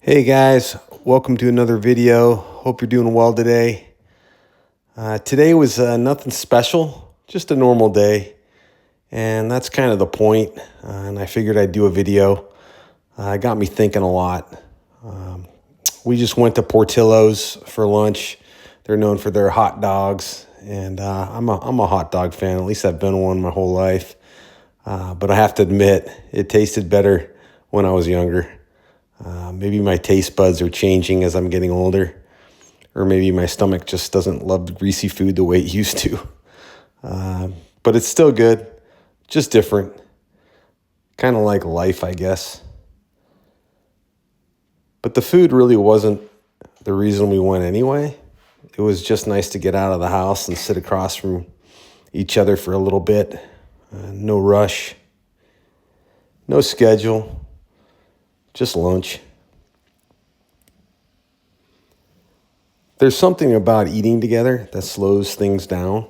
Hey guys, welcome to another video. Hope you're doing well today. Today was nothing special, just a normal day, and that's kind of the point. And I figured I'd do a video. It got me thinking a lot. We just went to Portillo's for lunch. They're known for their hot dogs, and I'm a hot dog fan. At least I've been one my whole life. But I have to admit, it tasted better when I was younger. Maybe my taste buds are changing as I'm getting older, or maybe my stomach just doesn't love greasy food the way it used to. But it's still good, just different. Kind of like life, I guess. But the food really wasn't the reason we went anyway. It was just nice to get out of the house and sit across from each other for a little bit. No rush, no schedule, just lunch. There's something about eating together that slows things down,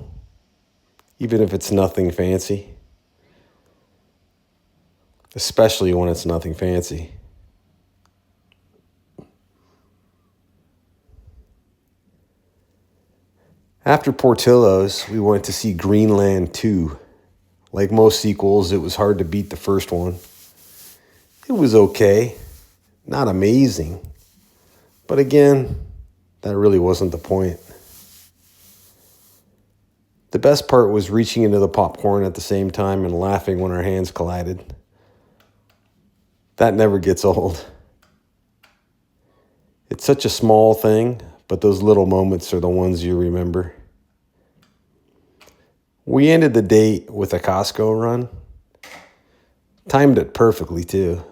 even if it's nothing fancy. Especially when it's nothing fancy. After Portillo's, we went to see Greenland 2. Like most sequels, it was hard to beat the first one. It was okay, not amazing. But again, that really wasn't the point. The best part was reaching into the popcorn at the same time and laughing when our hands collided. That never gets old. It's such a small thing, but those little moments are the ones you remember. We ended the date with a Costco run. Timed it perfectly, too.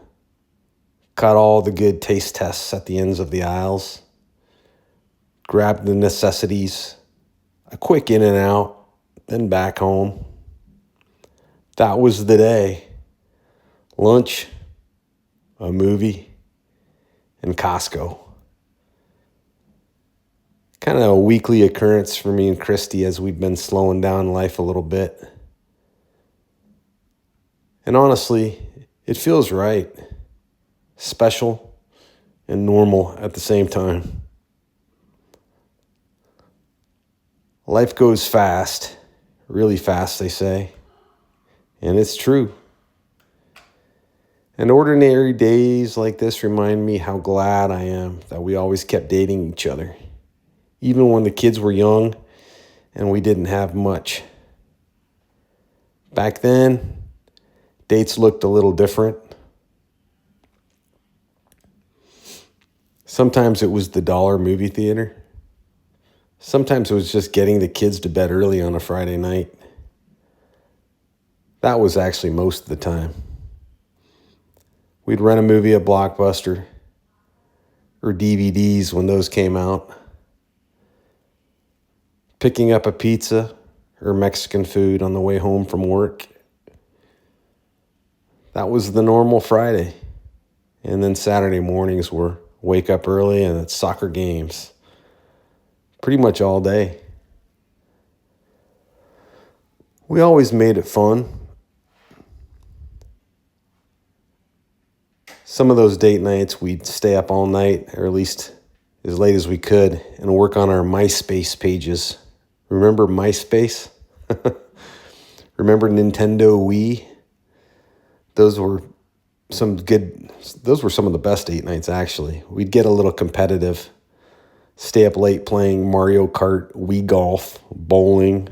Caught all the good taste tests at the ends of the aisles. Grabbed the necessities. A quick in and out, then back home. That was the day. Lunch, a movie, and Costco. Kind of a weekly occurrence for me and Christy as we've been slowing down life a little bit. And honestly, it feels right, special, and normal at the same time. Life goes fast, really fast, they say, and it's true. And ordinary days like this remind me how glad I am that we always kept dating each other. Even when the kids were young and we didn't have much. Back then, dates looked a little different. Sometimes it was the dollar movie theater. Sometimes it was just getting the kids to bed early on a Friday night. That was actually most of the time. We'd rent a movie at Blockbuster or DVDs when those came out. Picking up a pizza or Mexican food on the way home from work. That was the normal Friday. And then Saturday mornings were wake up early and it's soccer games. Pretty much all day. We always made it fun. Some of those date nights, we'd stay up all night, or at least as late as we could, and work on our MySpace pages. Remember MySpace? Remember Nintendo Wii? Those were some of the best date nights, actually. We'd get a little competitive. Stay up late playing Mario Kart, Wii Golf, bowling.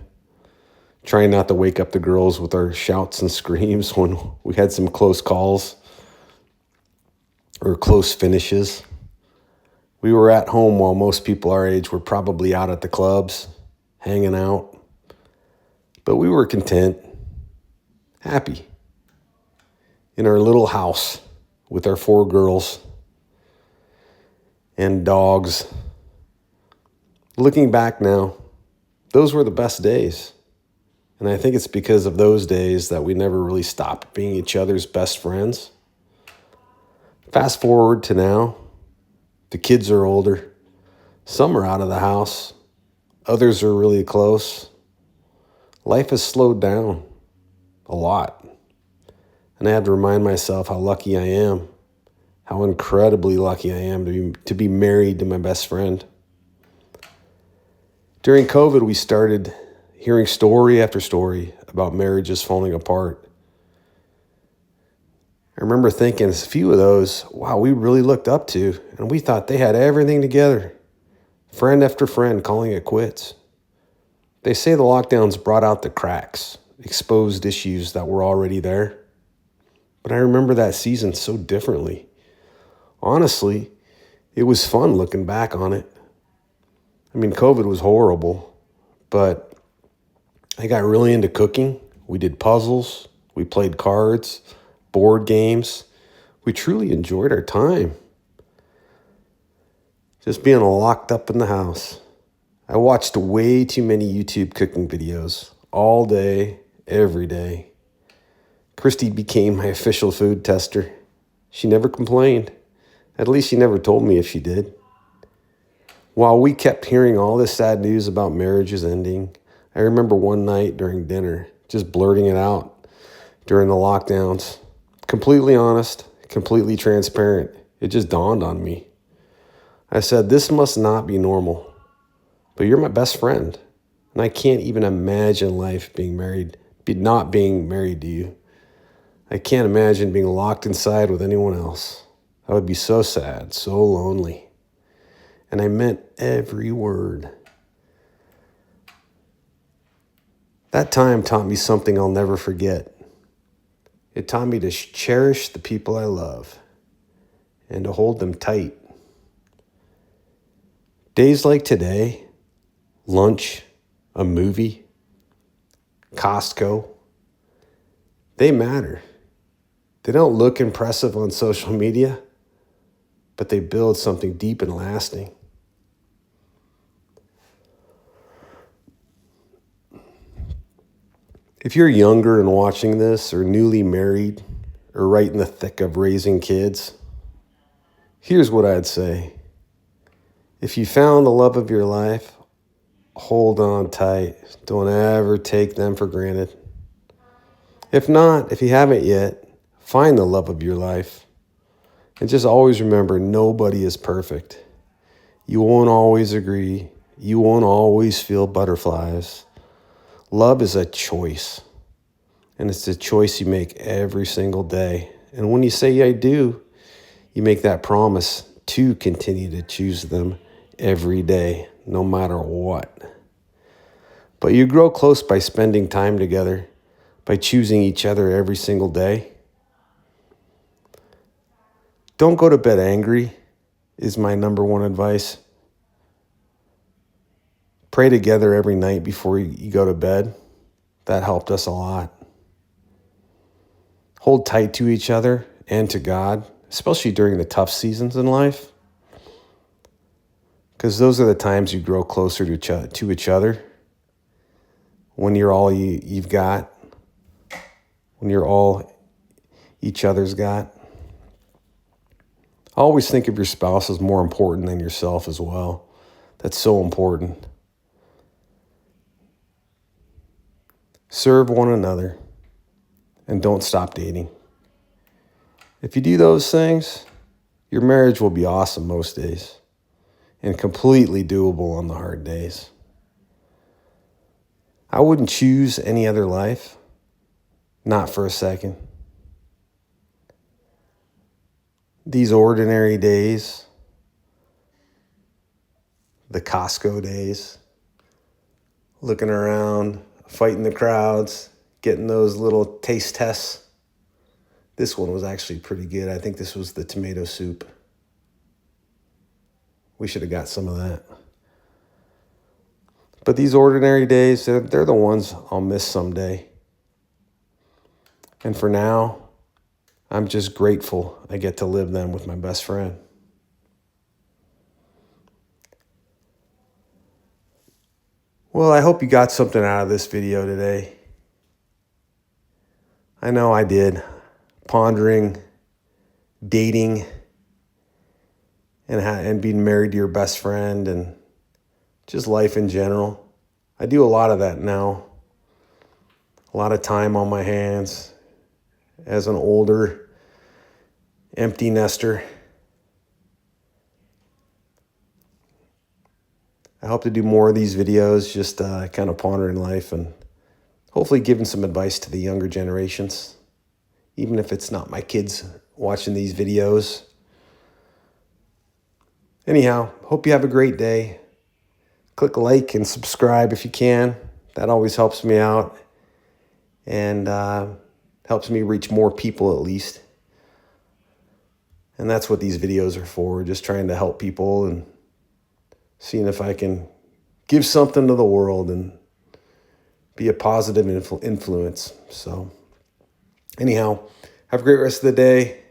Trying not to wake up the girls with our shouts and screams when we had some close calls or close finishes. We were at home while most people our age were probably out at the clubs, hanging out. But we were content, happy, in our little house with our 4 girls and dogs. Looking back now, those were the best days. And I think it's because of those days that we never really stopped being each other's best friends. Fast forward to now, the kids are older. Some are out of the house. Others are really close. Life has slowed down a lot. And I have to remind myself how lucky I am, how incredibly lucky I am to be married to my best friend. During COVID, we started hearing story after story about marriages falling apart. I remember thinking a few of those, wow, we really looked up to, and we thought they had everything together. Friend after friend calling it quits. They say the lockdowns brought out the cracks, exposed issues that were already there. But I remember that season so differently. Honestly, it was fun looking back on it. I mean, COVID was horrible, but I got really into cooking. We did puzzles, we played cards, board games. We truly enjoyed our time. Just being locked up in the house. I watched way too many YouTube cooking videos all day, every day. Christy became my official food tester. She never complained. At least she never told me if she did. While we kept hearing all this sad news about marriages ending, I remember one night during dinner just blurting it out during the lockdowns. Completely honest, completely transparent. It just dawned on me. I said, this must not be normal, but you're my best friend, and I can't even imagine life not being married to you. I can't imagine being locked inside with anyone else. I would be so sad, so lonely. And I meant every word. That time taught me something I'll never forget. It taught me to cherish the people I love and to hold them tight. Days like today, lunch, a movie, Costco, they matter. They don't look impressive on social media, but they build something deep and lasting. If you're younger and watching this, or newly married, or right in the thick of raising kids, here's what I'd say. If you found the love of your life, hold on tight. Don't ever take them for granted. If not, if you haven't yet, find the love of your life. And just always remember, nobody is perfect. You won't always agree. You won't always feel butterflies. Love is a choice, and it's a choice you make every single day. And when you say I do, you make that promise to continue to choose them every day, no matter what. But you grow close by spending time together, by choosing each other every single day. Don't go to bed angry is my number one advice. Pray together every night before you go to bed. That helped us a lot. Hold tight to each other and to God, especially during the tough seasons in life, because those are the times you grow closer to each other. When you're all you've got, when you're all each other's got. Always think of your spouse as more important than yourself as well. That's so important. Serve one another and don't stop dating. If you do those things, your marriage will be awesome most days and completely doable on the hard days. I wouldn't choose any other life, not for a second. These ordinary days, the Costco days, looking around, fighting the crowds, getting those little taste tests. This one was actually pretty good. I think this was the tomato soup. We should have got some of that. But these ordinary days, they're the ones I'll miss someday. And for now, I'm just grateful I get to live them with my best friend. Well, I hope you got something out of this video today. I know I did. Pondering, dating, and being married to your best friend, and just life in general. I do a lot of that now. A lot of time on my hands as an older empty nester. I hope to do more of these videos, just kind of pondering life and hopefully giving some advice to the younger generations, even if it's not my kids watching these videos. Anyhow, hope you have a great day. Click like and subscribe if you can. That always helps me out and helps me reach more people at least. And that's what these videos are for, just trying to help people and seeing if I can give something to the world and be a positive influence. So anyhow, have a great rest of the day.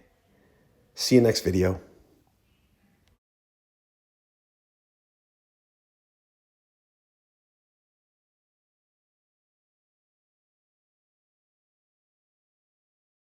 See you next video.